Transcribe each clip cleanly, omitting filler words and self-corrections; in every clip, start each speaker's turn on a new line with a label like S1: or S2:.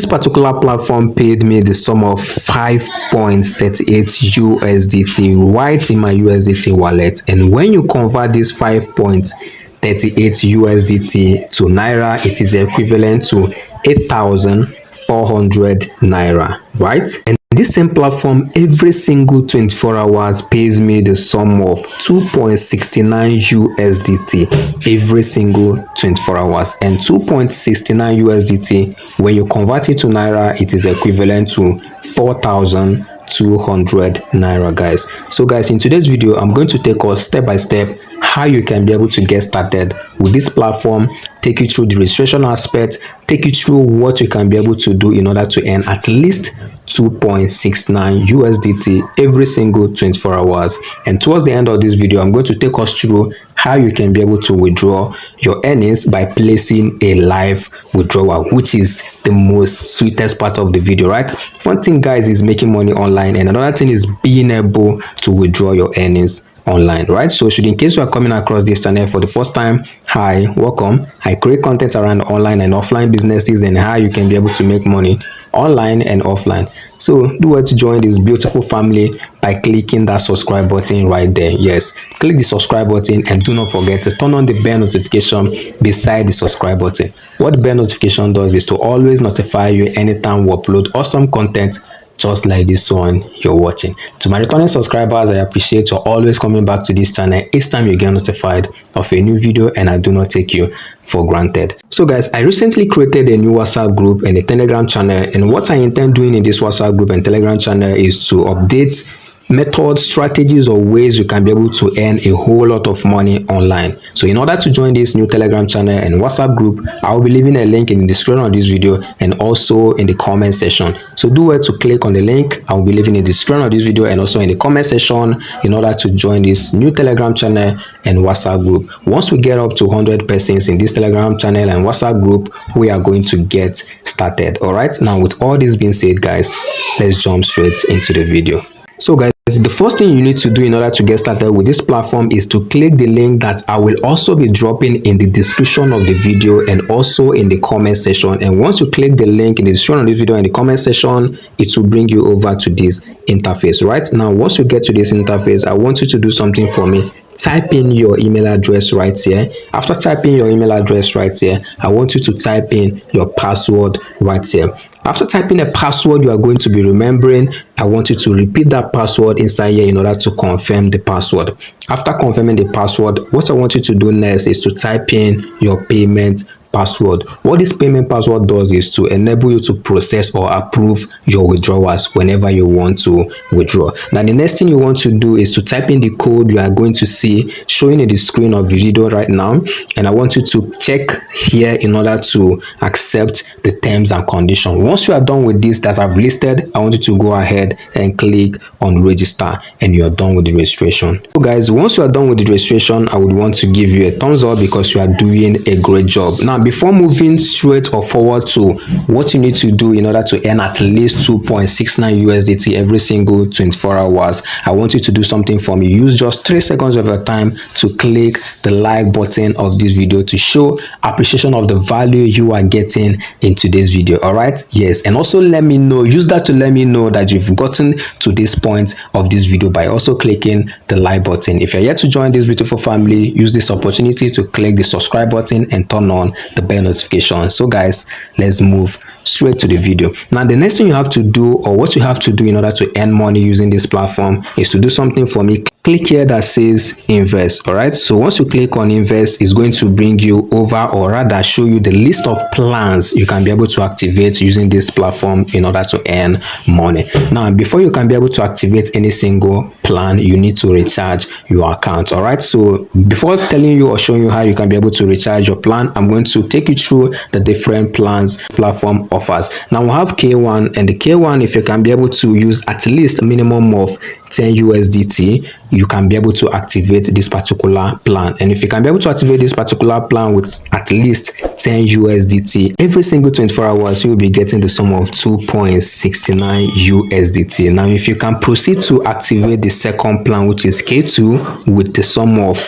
S1: this particular platform paid me the sum of 5.38 USDT right in my USDT wallet. And when you convert this 5.38 USDT to Naira, it is equivalent to 8,400 Naira, right? And this same platform every single 24 hours pays me the sum of 2.69 USDT every single 24 hours. And 2.69 USDT, when you convert it to Naira, it is equivalent to 4,200 Naira, guys. So guys, in today's video, I'm going to take us step by step how you can be able to get started with this platform, take you through the registration aspect, take you through what you can be able to do in order to earn at least 2.69 USDT every single 24 hours. And towards the end of this video, I'm going to take us through how you can be able to withdraw your earnings by placing a live withdrawal, which is the most sweetest part of the video, right? One thing, guys, is making money online, and another thing is being able to withdraw your earnings online, right? So in case you are coming across this channel for the first time, hi, welcome. I create content around online and offline businesses and how you can be able to make money online and offline. So do what to join this beautiful family by clicking that subscribe button right there. Yes, click the subscribe button and do not forget to turn on the bell notification beside the subscribe button. What the bell notification does is to always notify you anytime we upload awesome content just like this one you're watching. To my returning subscribers, I appreciate you always coming back to this channel each time you get notified of a new video, and I do not take you for granted. So guys, I recently created a new WhatsApp group and a Telegram channel, and what I intend doing in this WhatsApp group and Telegram channel is to update methods, strategies, or ways you can be able to earn a whole lot of money online. So in order to join this new Telegram channel and WhatsApp group, I will be leaving a link in the description of this video and also in the comment section. So do well to click on the link. I will be leaving in the description of this video and also in the comment section in order to join this new Telegram channel and WhatsApp group. Once we get up to 100 persons in this Telegram channel and WhatsApp group, we are going to get started. All right, now with all this being said, guys, let's jump straight into the video. So guys, the first thing you need to do in order to get started with this platform is to click the link that I will also be dropping in the description of the video and also in the comment section. And once you click the link in the description of the video and the comment section, it will bring you over to this interface. Right now, once you get to this interface, I want you to do something for me. Type in your email address right here. After typing your email address right here, I want you to type in your password right here. After typing a password you are going to be remembering, I want you to repeat that password inside here in order to confirm the password. After confirming the password, what I want you to do next is to type in your payment password. What this payment password does is to enable you to process or approve your withdrawals whenever you want to withdraw. Now the next thing you want to do is to type in the code you are going to see showing in the screen of the video right now, and I want you to check here in order to accept the terms and conditions. Once you are done with this that I've listed, I want you to go ahead and click on register, and you are done with the registration. So guys, once you are done with the registration, I would want to give you a thumbs up because you are doing a great job. Now before moving straight or forward to what you need to do in order to earn at least 2.69 USDT every single 24 hours, I want you to do something for me. Use just 3 seconds of your time to click the like button of this video to show appreciation of the value you are getting in today's video. All right, yes, and also let me know, use that to let me know that you've gotten to this point of this video by also clicking the like button. If you're yet to join this beautiful family, use this opportunity to click the subscribe button and turn on the bell notification. So guys, let's move straight to the video. Now the next thing you have to do, or what you have to do in order to earn money using this platform, is to do something for me. Click here that says invest. All right, so once you click on invest, it's going to bring you over, or rather show you the list of plans you can be able to activate using this platform in order to earn money. Now before you can be able to activate any single plan, you need to recharge your account. All right, so before telling you or showing you how you can be able to recharge your plan, I'm going to take you through the different plans platform offers. Now we have K1, and the K1, if you can be able to use at least a minimum of 10 USDT, you can be able to activate this particular plan. And if you can be able to activate this particular plan with at least 10 USDT every single 24 hours, you'll be getting the sum of 2.69 USDT. Now if you can proceed to activate the second plan, which is K2, with the sum of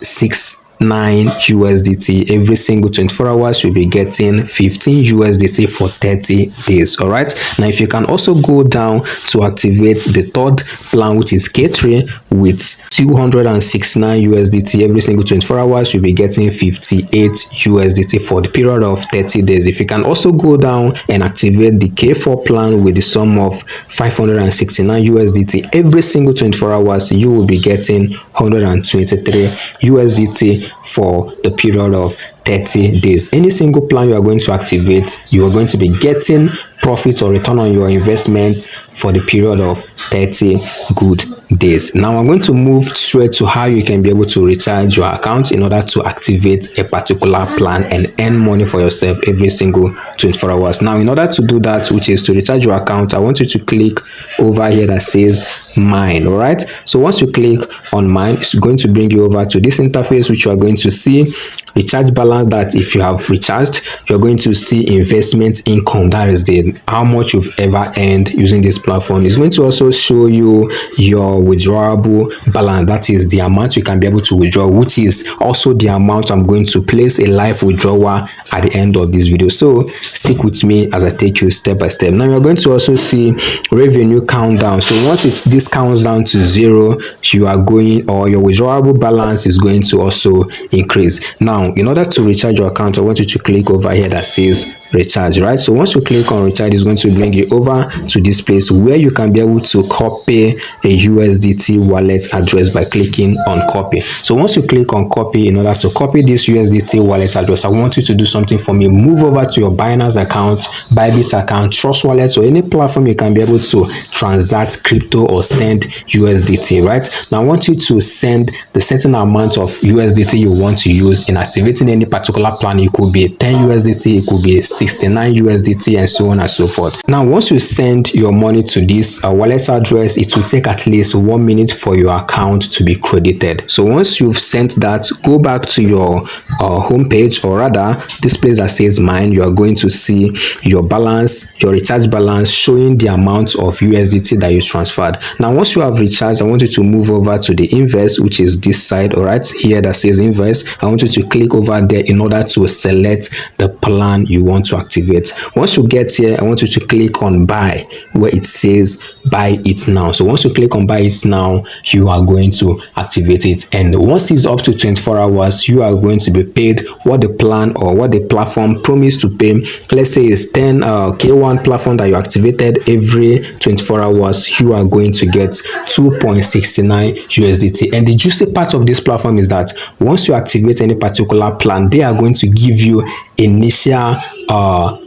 S1: 6 USDT. Every single 24 hours you'll be getting 15 USDT for 30 days. All right, now if you can also go down to activate the third plan, which is K3, with 269 USDT every single 24 hours, you'll be getting 58 USDT for the period of 30 days. If you can also go down and activate the K4 plan with the sum of 569 USDT every single 24 hours, you will be getting 123 USDT for the period of 30 days. Any single plan you are going to activate, you are going to be getting profit or return on your investment for the period of 30 good days. Now I'm going to move straight to how you can be able to recharge your account in order to activate a particular plan and earn money for yourself every single 24 hours. Now in order to do that, which is to recharge your account, I want you to click over here that says mine. All right, so once you click on mine, it's going to bring you over to this interface, which you are going to see recharge balance. That if you have recharged, you're going to see investment income, that is the how much you've ever earned using this platform. It's going to also show you your withdrawable balance, that is the amount you can be able to withdraw, which is also the amount I'm going to place a live withdrawal at the end of this video. So stick with me as I take you step by step. Now you're going to also see revenue countdown. So once this counts down to 0, you are going, or your withdrawable balance is going to also increase. Now in order to recharge your account, I want you to click over here that says recharge. Right, so once you click on recharge, it's going to bring you over to this place where you can be able to copy a USDT wallet address by clicking on copy. So once you click on copy, in order to copy this USDT wallet address, I want you to do something for me. Move over to your Binance account, Bybit account, Trust Wallet, or any platform you can be able to transact crypto or send USDT. Right, now I want you to send the certain amount of USDT you want to use in activating any particular plan. It could be 10 USDT, it could be 69 USDT, and so on and so forth. Now once you send your money to this wallet address, it will take at least 1 minute for your account to be credited. So once you've sent that, go back to your home page, or rather this place that says mine. You are going to see your balance, your recharge balance, showing the amount of USDT that you transferred. Now once you have recharged, I want you to move over to the invest, which is this side. All right, here that says invest, I want you to click over there in order to select the plan you want to activate. Once you get here, I want you to click on buy, where it says buy it now. So once you click on buy it now, you are going to activate it, and once it's up to 24 hours, you are going to be paid what the plan or what the platform promised to pay. Let's say it's 10 K1 platform that you activated every 24 hours, you are going to get 2.69 USDT. And the juicy part of this platform is that once you activate any particular plan, they are going to give you initial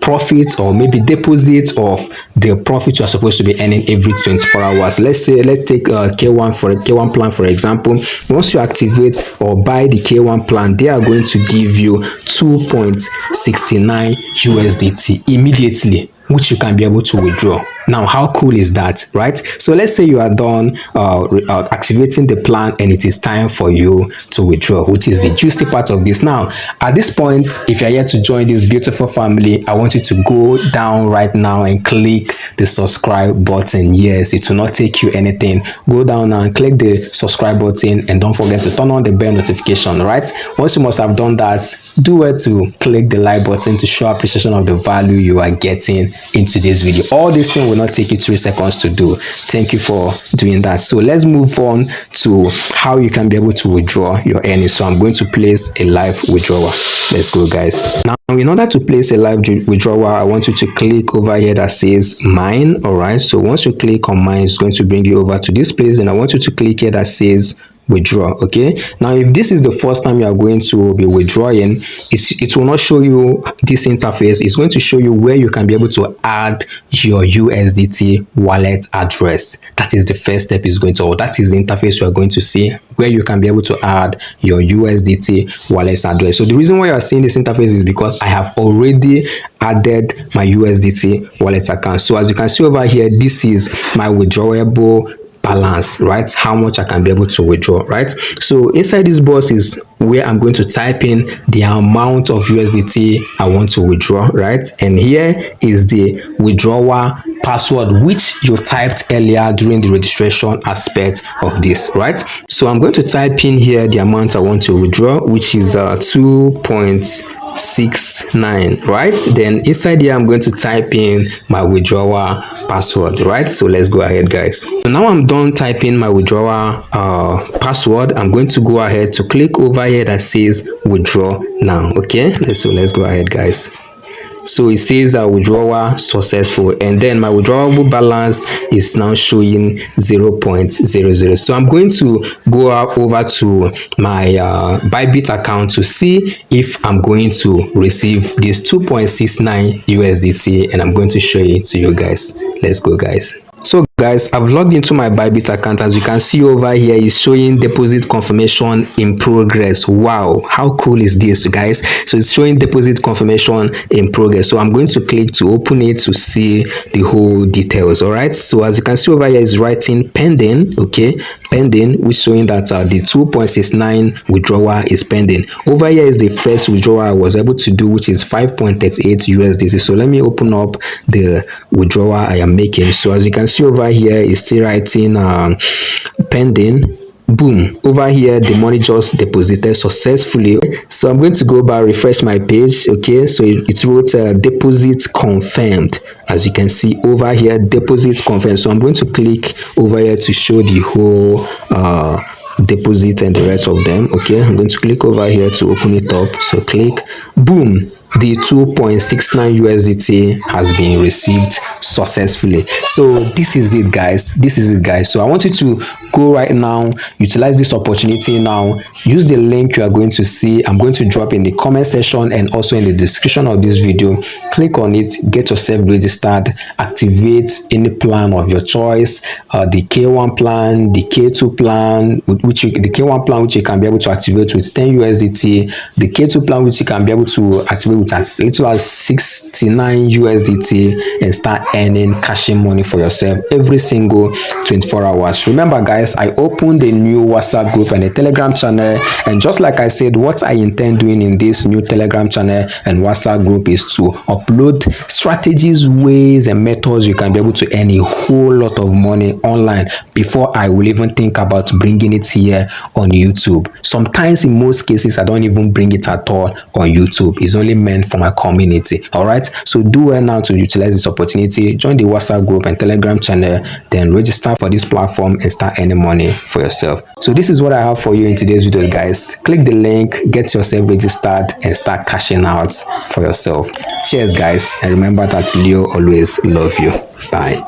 S1: profits, or maybe deposit of the profit you are supposed to be earning every 24 hours. Let's take K1 plan for example. Once you activate or buy the K1 plan, they are going to give you 2.69 USDT immediately, which you can be able to withdraw. Now how cool is that, right? So let's say you are done activating the plan and it is time for you to withdraw, which is the juicy part of this. Now at this point, if you're here to join this beautiful family, I want you to go down right now and click the subscribe button. Yes, it will not take you anything. Go down now and click the subscribe button, and don't forget to turn on the bell notification. Right, once you must have done that, do it to click the like button to show appreciation of the value you are getting into this video. All these things will not take you 3 seconds to do. Thank you for doing that. So let's move on to how you can be able to withdraw your earnings. So I'm going to place a live withdrawal. Let's go, guys. Now in order to place a live withdrawal, I want you to click over here that says mine. All right, so once you click on mine, it's going to bring you over to this place, and I want you to click here that says withdraw. Okay, now if this is the first time you are going to be withdrawing, it will not show you this interface. It's going to show you where you can be able to add your USDT wallet address. That is the first step. Is going to, or that is the interface you are going to see, where you can be able to add your USDT wallet address. So the reason why you are seeing this interface is because I have already added my USDT wallet account. So as you can see over here, this is my withdrawable balance, right? How much I can be able to withdraw, right? So inside this box is where I'm going to type in the amount of USDT I want to withdraw, right? And here is the withdrawal password which you typed earlier during the registration aspect of this, right? So I'm going to type in here the amount I want to withdraw, which is 2.69, right? Then inside here I'm going to type in my withdrawal password, right? So let's go ahead, guys. So now I'm done typing my withdrawal password. I'm going to go ahead to click over here that says withdraw now. Okay, so let's go ahead, guys. So it says withdrawal successful, and then my withdrawable balance is now showing 0.00. So I'm going to go over to my bybit account to see if I'm going to receive this 2.69 USDT, and I'm going to show it to you guys. Let's go, guys. So guys, I've logged into my bybit account. As you can see over here, is showing deposit confirmation in progress. Wow, how cool is this, guys? So it's showing deposit confirmation in progress. So I'm going to click to open it to see the whole details. All right, so as you can see over here is writing pending. Okay, pending, which showing that the 2.69 withdrawal is pending. Over here is the first withdrawal I was able to do, which is 5.38 USDT. So let me open up the withdrawal I am making. So as you can see over here is still writing pending. Boom, over here the money just deposited successfully. So I'm going to go back, refresh my page. Okay, so it wrote deposit confirmed. As you can see over here, deposit confirmed. So I'm going to click over here to show the whole deposit and the rest of them. Okay, I'm going to click over here to open it up. So click, boom, the 2.69 USDT has been received successfully. So this is it, guys. This is it, guys. So I want you to go right now, utilize this opportunity now, use the link you are going to see. I'm going to drop in the comment section and also in the description of this video. Click on it, get yourself registered, activate any plan of your choice, the K1 plan, the K2 plan, the K1 plan which you can be able to activate with 10 USDT, the K2 plan which you can be able to activate with as little as 69 USDT and start earning cashing money for yourself every single 24 hours. Remember, guys, I opened a new WhatsApp group and a Telegram channel, and just like I said, what I intend doing in this new Telegram channel and WhatsApp group is to upload strategies, ways and methods you can be able to earn a whole lot of money online before I will even think about bringing it here on YouTube. Sometimes, in most cases, I don't even bring it at all on YouTube. It's only meant for my community. All right, so do well now to utilize this opportunity. Join the WhatsApp group and Telegram channel, then register for this platform and start earning money for yourself. So this is what I have for you in today's video, guys. Click the link, get yourself registered and start cashing out for yourself. Cheers, guys, and remember that Leo always love you. Bye.